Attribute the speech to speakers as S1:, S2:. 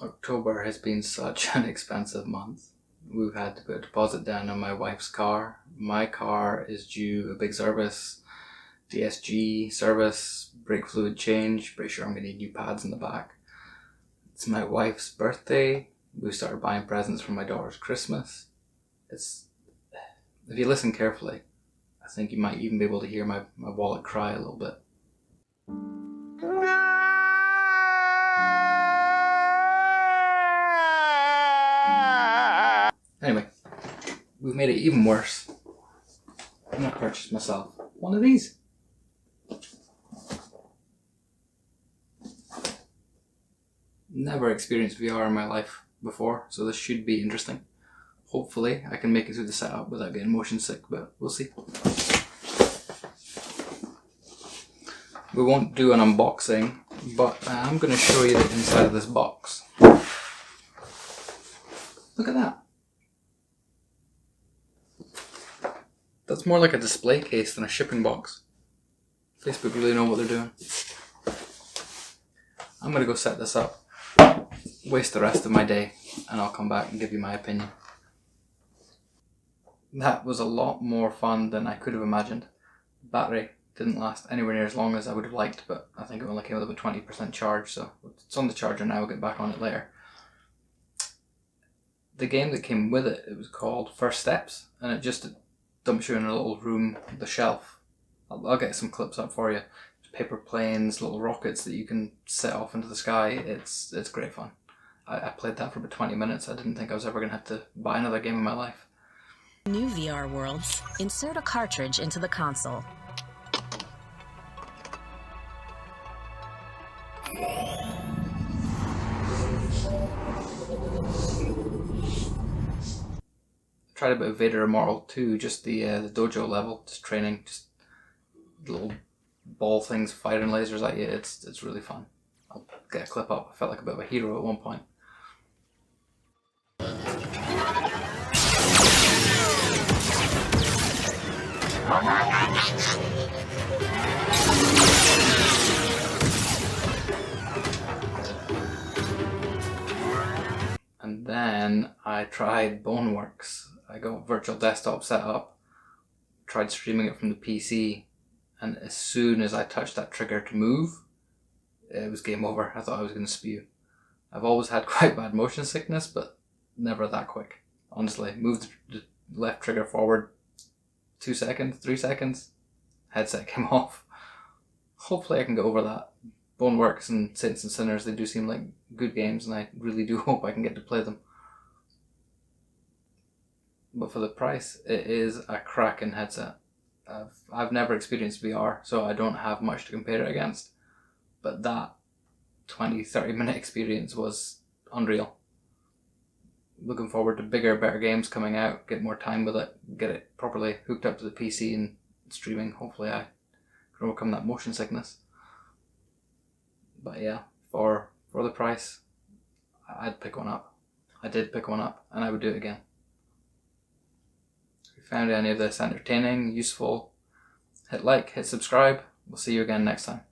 S1: October has been such an expensive month. We've had to put a deposit down on my wife's car. My car is due a big service, DSG service, brake fluid change. Pretty sure I'm going to need new pads in the back. It's my wife's birthday. We started buying presents for my daughter's Christmas. If you listen carefully, I think you might even be able to hear my wallet cry a little bit. Anyway, we've made it even worse. I'm going to purchase myself one of these. Never experienced VR in my life before, so this should be interesting. Hopefully I can make it through the setup without getting motion sick, but we'll see. We won't do an unboxing, but I'm going to show you the inside of this box. Look at that. That's more like a display case than a shipping box. Facebook really know what they're doing. I'm going to go set this up, waste the rest of my day, and I'll come back and give you my opinion. That was a lot more fun than I could have imagined. The battery didn't last anywhere near as long as I would have liked, but I think it only came with about 20% charge, so it's on the charger now. We'll get back on it later. The game that came with it, it was called First Steps, and it just dumps you in a little room, the shelf. I'll get some clips up for you. Paper planes, little rockets that you can set off into the sky. It's great fun. I played that for about 20 minutes. I didn't think I was ever going to have to buy another game in my life.
S2: New VR worlds. Insert a cartridge into the console.
S1: Tried a bit of Vader Model too, just the dojo level, just training, just little ball things firing lasers at you. It's really fun. I'll get a clip up. I felt like a bit of a hero at one point. And then I tried Boneworks. I got virtual desktop set up, tried streaming it from the PC, and as soon as I touched that trigger to move, it was game over. I thought I was going to spew. I've always had quite bad motion sickness, but never that quick. Honestly, moved the left trigger forward 2 seconds, 3 seconds, headset came off. Hopefully I can get over that. Boneworks and Saints and Sinners, they do seem like good games, and I really do hope I can get to play them. But for the price, it is a cracking headset. I've never experienced VR, so I don't have much to compare it against. But that 20-30 minute experience was unreal. Looking forward to bigger, better games coming out, get more time with it, get it properly hooked up to the PC and streaming. Hopefully I can overcome that motion sickness. But yeah, for the price, I'd pick one up. I did pick one up, and I would do it again. If you found any of this entertaining, useful, hit like, hit subscribe. We'll see you again next time.